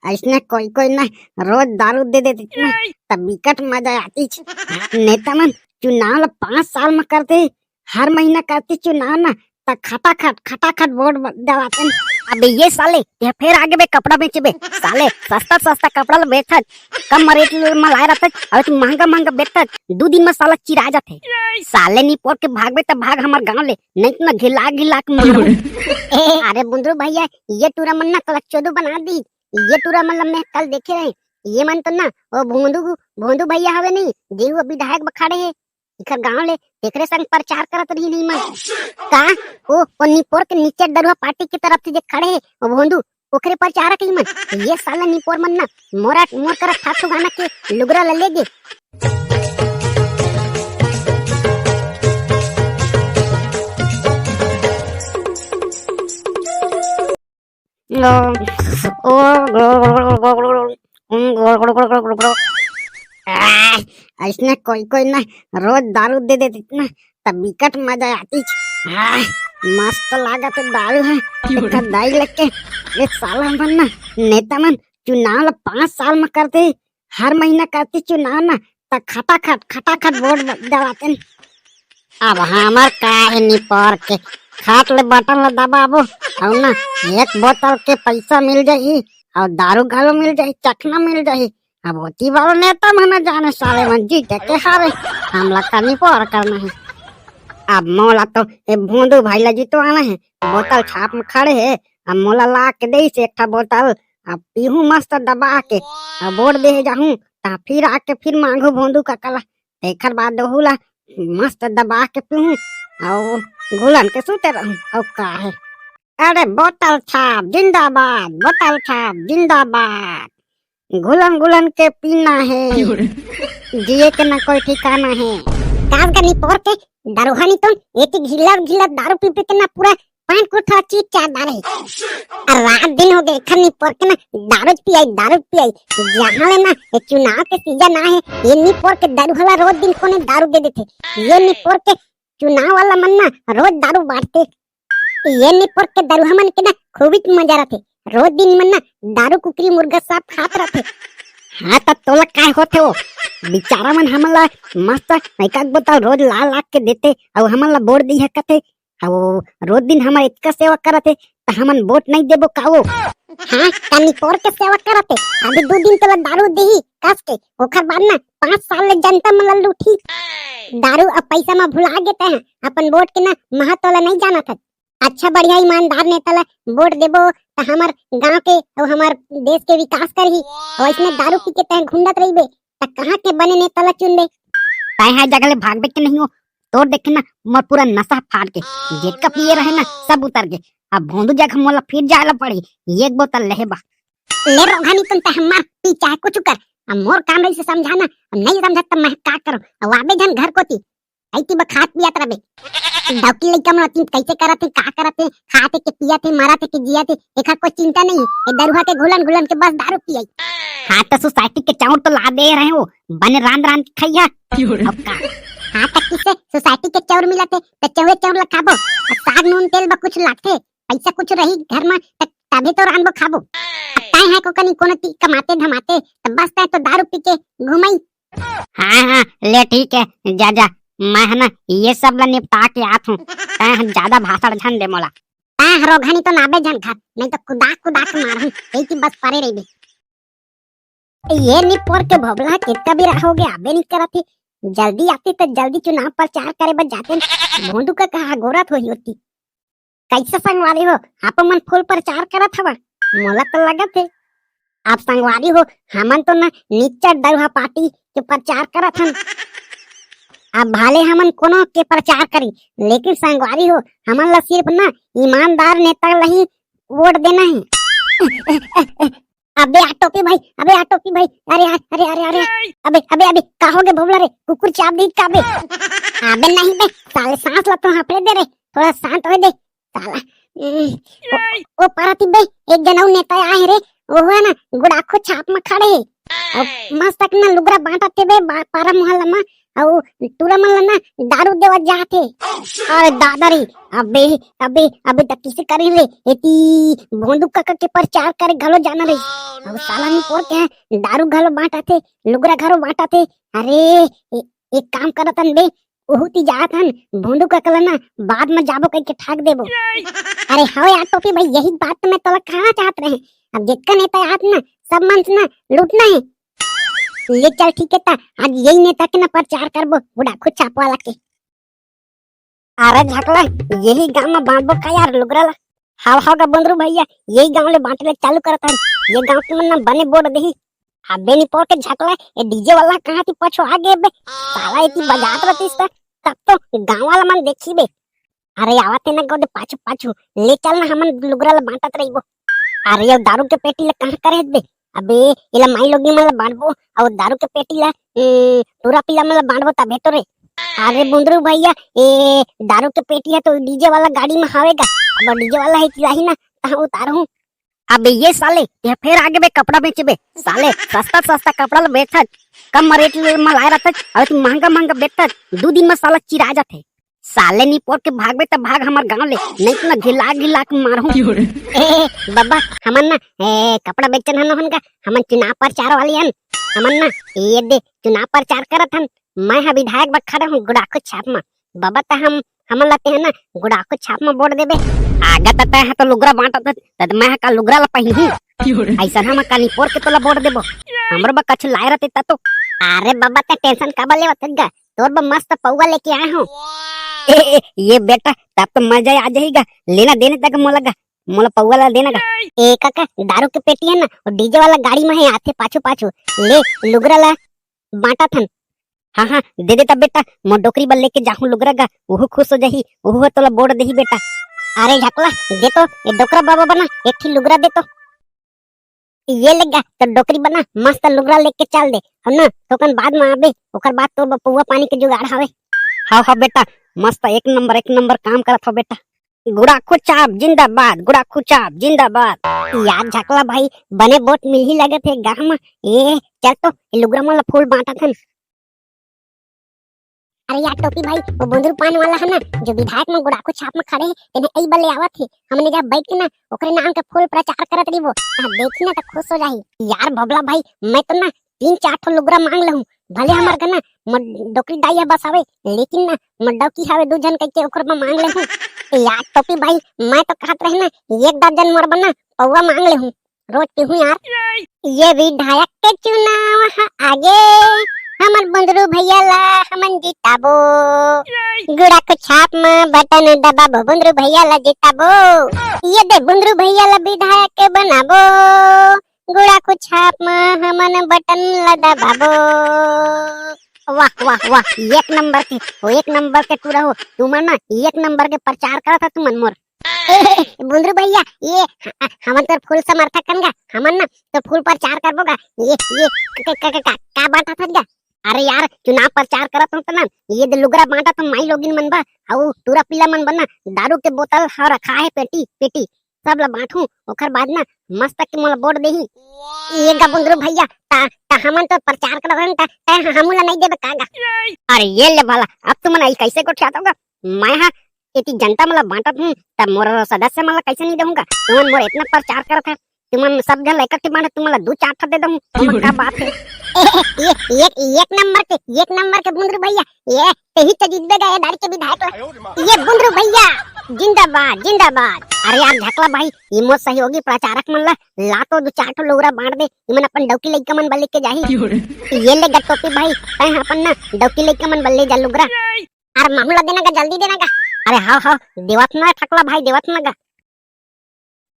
ऐसने कोई कोई ना रोज दारू दे देती थी ना, तब बिकट मजा आती थी। नेता मन चुनाव 5 साल में करते, हर महीना करते चुनाव ना, तब खटाखट वोट दवाते। अबे ये साले ये फिर आगे बे कपड़ा बेचे साले, सस्ता सस्ता कपड़ा बेचत, कम रेट में लाए रहते, और तू महंगा महंगा बेचत, 2 दिन में साला चिरा जाते। साले नहीं पोर के भागबे तब भाग हमार गांव ले, नहीं तो ना घिला के मारो। अरे बुंदरू भैया, ये टूरा मन ना कल चोदू बना दी। ये टूरा मन मैं कल देखे रहे, ये मन तो ना वो भोंदू भैया हवे नहीं, देहू विधायक बखाड़े है इखर गांव ले, एकरे संग प्रचार करत रही नहीं मन का ओ निपोर के नीचे दरुआ पार्टी की तरफ से जे खड़े है वो भोंदू ओकरे प्रचार की मन। ये साला निपोर मन ना मोर कर ठाठू गाना के लुगरा ले लेगे। ऐसने कोई कोई ना रोज दारू दे देती ना, तब बिकट मजा आती। मस्त लागत दारू है दाई लेके। एक साल मन ना नेता मन चुनाव 5 साल में करते, हर महीना करते चुनाव ना, तब खटाखट वोट दवाते। अब हमार का है निपर के खाट ले बटन ला दबाबो और ना एक बोतल के पैसा मिल जाही और दारू घालो मिल जाही, चखना मिल जाही। अब होती वाला नेता मन जाने साले मन जीते के हारे, हमला करनी पर करना है। अब मोला तो ये भोंदू भाई ला जीतो आना है, बोतल छाप में खड़े है, अब मोला ला के दे से एक बोतल, अब पीहू मस्त दबा के अब वोट दे जाहूं, ता फिर आके फिर मांगू भोंदू का कला, एक बाद दोहुला मस्त दबा के पीहू और घुलन के सूते रहूं। और का है, अरे बोतल छाप जिंदाबाद, बोतल छाप जिंदाबाद, घुलन के पीना है, जिए के ना कोई ठिकाना है। काज करनी पोर के दारूहानी तो एक घिला दारू पी के ना पूरा पैंट कोठा चीट चार दारे। और रात दिन हो गए खनी पोर के ना दारू पियाई जहाँ ले ना ये चुनाव के सीजन आए, ये नी पोर के दारू वाला रोज दिन कोने दारू दे देते, ये नी पोर के चुनाव वाला मन ना रोज दारू बांटते, ये नी पोर के दारू मन के ना खूब मजा रहते, रोज दिन मन ना दारू कुकरी मुर्गा सब खात रहते। हाँ तब तोला काय होते हो बेचारा मन हमला मस्त एक बोतल रोज ला के देते और हमला वोट दी है कथे, और रोज दिन हमारे इतना सेवा करते तो हमन वोट नहीं देबो काओ। हाँ तनी पोर के सेवा करते, अभी 2 दिन तोला दारू देही कस के, ओखर बाद ना 5 साल ले जनता मन लूठी दारू अब पैसा में भुला गेते हैं, अपन वोट के ना महत्व ला नहीं जाना था। अच्छा बढ़िया ईमानदार नेता ला वोट देबो तो हमार गांव के और हमार देश के विकास करही, और इसमें दारू पी के तह घुंडत रहीबे तो कहाँ के बने नेता ला चुन दे। तय है जगह ले भागबे के नहीं हो, तो देखे ना मोर पूरा नशा फाड़ के जेका पिए रहे ना सब उतर गए। अब भोंदू जगह मोला फिर जायला पड़ी, एक बोतल लेबा ले रोगानी तुम तो हमार पी चाहे कुछ कर, अब मोर काम रही से समझाना, नहीं समझत तो मैं का करूं। अब आबे जन घर को ती ऐती बखात पिया तरबे डॉक्टर लइका मन अतिन कैसे करत है का करत है, खाते के पियत है मारत है के जियत है, एका कोई चिंता नहीं, ए दरुहा के घुलन के बस दारू पियई। हाँ तो सोसाइटी के चाउर तो ला दे रहे हो, बने रान खइया। अब का हाँ तक किसे सोसाइटी के चाउर मिलत है तो चाउर ला खाबो, साग नून तेल बा कुछ लागथे, पैसा कुछ रही घर में तभी तो रानबो खाबो। ताई है को कनी कोनो ती कमाते धमाते तब बस ताई तो दारू पी के घुमई। हाँ ले ठीक है जा मैं है ना ये सब ला निपटा के आत हूँ, ज्यादा भाषण झन दे मोला, रोघनी तो नाबे झन खा, नहीं तो कुदा के मारहूं, एक बस परे रही। ये निपोर के भोबला कितना भी रहोगे आबे नहीं करती, जल्दी आती तो जल्दी चुनाव प्रचार करे बच जाते। भोंदू का कहा गोरत होती कैसे संगवारी हो, आप मन फुल प्रचार करत हवा, मोला तो लगत है आप संगवारी हो, हमन तो ना नीचा दरुहा पार्टी के प्रचार करत हन। अब भाले हमन कोनो के प्रचार करी, लेकिन संगवारी हो हमन ला सिर्फ ना ईमानदार नेता ला ही वोट देना है। अबे आटोपी भाई, अरे अबे कहोगे भोबला रे, कुकुर चाप दी काबे। अबे नहीं बे साले, सांस ला तो हापड़े दे रे, थोड़ा शांत हो दे साला। ओ पाराती बे एक जनऊ नेता आए रे, वो है ना गुड़ाखो छाप में खड़े है और मस्त ना लुगरा बांटते बे पारा मोहल्ला में, और टूरा मन ना दारू देवा जाते। अरे दादा रे, अबे अबे अबे तक किसे करे रे एती भोंदू काका के प्रचार करे घलो जाना रे। अब साला नी पोर के दारू घलो बांटाते, लुगरा घरो बांटाते। अरे एक काम करतन बे, ओहुती जात हन भोंदू काका ना बाद में जाबो कह के ठाक देबो। अरे हाँ यार टोपी भाई, यही बात तो मैं तोला कहना चाहत रहे। अब जितना नेता आत ना सब मन से ना लूटना है। ले चल ठीक है ता, आज यही नेता के ना प्रचार करबो बुढ़ा खुद छाप वाला के। अरे झकला यही गांव में बांटबो का यार लुगरा ला। हाव का बंदरू भैया यही गांव ले बांटले चालू करता। ये गांव के मन ना बने बोर्ड देही। अबे नी पोर के झकला ये डीजे वाला कहां थी पछो आगे बे। साला इतनी बजात रहतीस तब तो गांव वाला मन देखी बे। अरे आवते ना गोदे पाछू पाछू ले चल ना हमन लुगरा ला बांटत रहीबो। अरे ये दारू के पेटी ला कहां करे बे। अबे इला माई लोगी मन ला बांटबो और दारू के पेटी ला पूरा पिला मन ला बांटबो तबे तो रे। अरे बुंदरू भैया ए दारू के पेटी है तो डीजे वाला गाड़ी में हावेगा। अब डीजे वाला है कि ना कहां उतारू। अबे ये साले ये फिर आगे बे कपड़ा बेचे बे। साले सस्ता सस्ता कपड़ा ला बेचत, कम रेट में लाए रहत और तू महंगा महंगा बेचत। 2 दिन में साला चिरा जाते। साले नी पोट के भागबे त भाग हमार गांव ले, नहीं तो ना घिला घिला के मारू। ए बाबा हमन ना कपड़ा बेचन हन होनगा, हमन चुनाव प्रचार वाली हन। हमन ना ये दे चुनाव प्रचार करत हन। मैं हा विधायक बा खड़ा हूं गुड़ाखो छाप में। बाबा त हमन लाते हैं ना गुड़ाखो छाप में वोट देबे। आगा त है तो लुगरा बांटत त मैं का लुगरा ला पहिनी ऐसा हम कानी पोर के तोला वोट देबो। हमरो बा कछु लाए रहते त तो। अरे बाबा त टेंशन काबा लेवत गा, तोर बा मस्त पौवा लेके आया हूं। ये बेटा तब तो मजा आ जाएगा। लेना देने तक मोला पौवा ला देना गा। ए काका दारू के पेटी है ना और डीजे वाला गाड़ी में है आथे पाछू पाछू ले लुगरा ला बांटा थन। हाँ दे देता बेटा, मो डोकरी बल लेके जाहूं लुगरा गा, वो खुश हो जाही, वो तोला बोड़ देही बेटा। अरे झकला दे तो ये डोकरा बाबा बना एक थी लुगरा दे तो। ये लेगा तो डोकरी बना मस्त लुगरा लेके चल दे हम ना तोकन बाद में आबे। ओकर बाद तो पौवा पानी के जुगाड़ हावे। हाँ बेटा मस्त एक नंबर काम करत हो बेटा। गुड़ाखो चाप जिंदाबाद, गुड़ाखो चाप जिंदाबाद। यार झकला भाई बने वोट मिल ही लगे थे गाँव में। ये चल तो लुगरा वाला फूल बांटा था। अरे यार टोपी भाई वो बुंदरू पान वाला है ना जो विधायक में गुड़ाखो छाप में खड़े है तेने कई बले आवत थे। हमने जब बैठ के ना ओकरे नाम के फूल प्रचार करत रही वो देखी ना तो खुश हो जाही। यार भबला भाई मैं तो ना 3-4 ठो लुगरा मांग लहूं, भले हमार गना डोकरी दाई बस आवे लेकिन ना मड्डकी हावे 2 जन कह के ओकर में मांग लेहूं। यार टोपी भाई मैं तो कहत रहे ना 1 दर्जन मोर बना पौवा मांग लेहूं रोज पीहूं यार। ये विधायक के चुनाव आगे हमन बंदरू भैया ला हमन जिताबो। गुड़ाखो छाप में बटन दबाबो बंदरू भैया ला जिताबो। ये दे बंदरू भैया ला विधायक के बनाबो। गुड़ाखो छाप में हमन बटन ला दबाबो। वाह वाह वाह एक नंबर के पूरा हो तुमन ना 1 नंबर के प्रचार करा था तुमन मोर। बुंदरू भैया ये हमन तो फुल समर्थक कनगा, हमन ना तो फुल प्रचार करबोगा। ये का बाटा था। अरे यार चुनाव प्रचार करत हूं ना ये लुगरा बांटा तो माई लोगिन मन बा और टूरा पिला मन बना दारू के बोतल हा रखा है पेटी सब ला बांटू। ओकर बाद ना मस्त के मोला वोट देही। ये गा बुंदरू भैया ता हमन तो प्रचार करत हन ता हमला नहीं देबे कागा। अरे ये ले भला अब तुमन आई कैसे को छातोगा। मैं हा इतनी जनता मला बांटत हूं त मोर सदस्य मला कैसे नहीं दूंगा। तुमन मोर इतना प्रचार करत है, तुमन सब जन इकट्ठे बांटे तुमला 2-4 ठा दे दूं। तुमन का बात है। ये एक नंबर के बुंदरू भैया ये ही तो जीतेगा ये दारू के विधायक। ये बुंदरू भैया जिंदाबाद। अरे यार झकला भाई ये मोर सहयोगी प्रचारक मन ला तो 2-4 ठो लुगरा बांट दे। इमन अपन डौकी लइका मन बल्ले के जाही। ये ले गटोपी भाई तय अपन ना डौकी लइका मन बल्ले जा लुगरा। अरे मामला देना का जल्दी देना का। अरे हाँ देवत ना ठकला भाई देवत ना गा।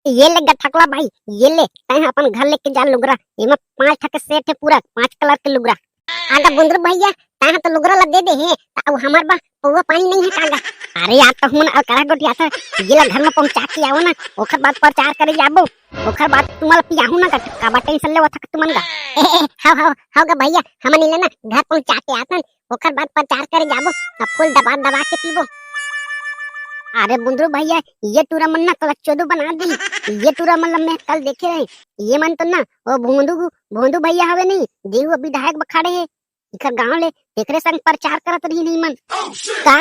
ये ले ठकला भाई ये ले तय अपन घर लेके जा लुगरा। इमा 5 ठके सेट है पूरा 5 कलर के लुगरा। आगा बुंदरू भैया तय तो लुगरा ला दे दे है अब हमार बा पौवा पानी नहीं है कागा। अरे यार तो हम करा गोटिया था ये ला घर में पहुंचा के आओ ना ओकर बाद प्रचार करे जाबो। ओकर बाद तुम्हारा पियाहू ना का बा टेंशन लेवा था तुमन गा। हां गा भैया हमन इले ना घर पहुंचा के आतन ओकर बाद प्रचार करे जाबो फूल दबा के पीबो। अरे बुंदरू भैया ये टूरा मन ना कल चोदू बना दी। ये टूरा मन मैं कल देखे रहे ये मन तो ना वो भोंदू भैया हवे नहीं देहू विधायक बखाड़े है। इखर गांव ले एकरे संग प्रचार करत रही नहीं मन का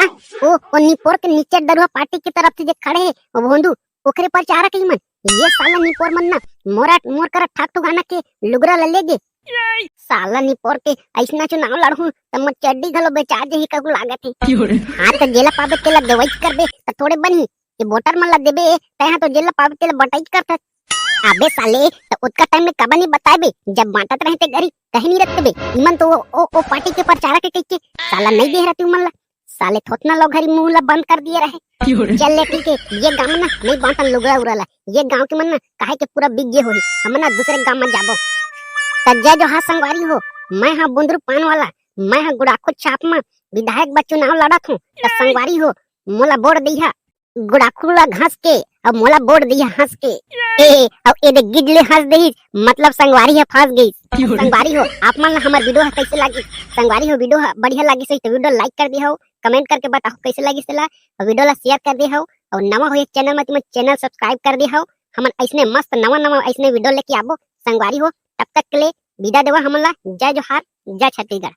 ओ निपोर के नीचे डरुआ पार्टी की तरफ से जे खड़े है ओ भोंदू ओकरे प्रचार कई मन ये साला निपोर मन ना मोरा मोर कर ठाक ठुगाना के लुगरा ले लेगे साला निपोर के ऐसना चुनाव लड़हूं त मत चड्डी घलो बेचा जे ही कहू लागत है हां त जेला पाबे तेला दवाई कर दे त थोड़े बनी ये वोटर मन ला देबे तहा तो जेला पाबे तेला बटाई करत अबे साले तो उसका टाइम में कब नहीं बताए बे जब बांटत रहते गरी कहीं नहीं रखते बे इमन तो ओ पार्टी के प्रचार के कह के साला नहीं दे रहा तू मन ला साले थोतना लोग घरी मुंह ला बंद कर दिए रहे चल ले ठीक है ये गांव ना नहीं बांटन लुगड़ा उड़ाला ये गांव के मन ना काहे के पूरा बिगे होई हम ना दूसरे गांव में जाबो तज्जा जो हां संगवारी हो मैं हां बुंदरू पान वाला मैं हां गुड़ाखो छाप में विधायक बा चुनाव लड़त हूं त संगवारी हो मोला बोड़ दिया गुड़ाखुला घास के अब मोला बोड़ दिया हंस के ए अब ए दे गिडले हंस देही मतलब संगवारी है फंस गई संगवारी हो आप मन हमर वीडियो कैसे लागी संगवारी हो वीडियो बढ़िया लागी सही तो वीडियो लाइक कर दिया हो कमेंट करके बताओ कैसे लगी सला और वीडियो ला शेयर कर दिया हो और नवा हो चैनल में तुम चैनल सब्सक्राइब कर दिया हो हमन ऐसने मस्त नवा नवा ऐसने वीडियो लेके आबो संगवारी हो तब तक के लिए विदा देवा हमन ला जय जोहार जय छत्तीसगढ़।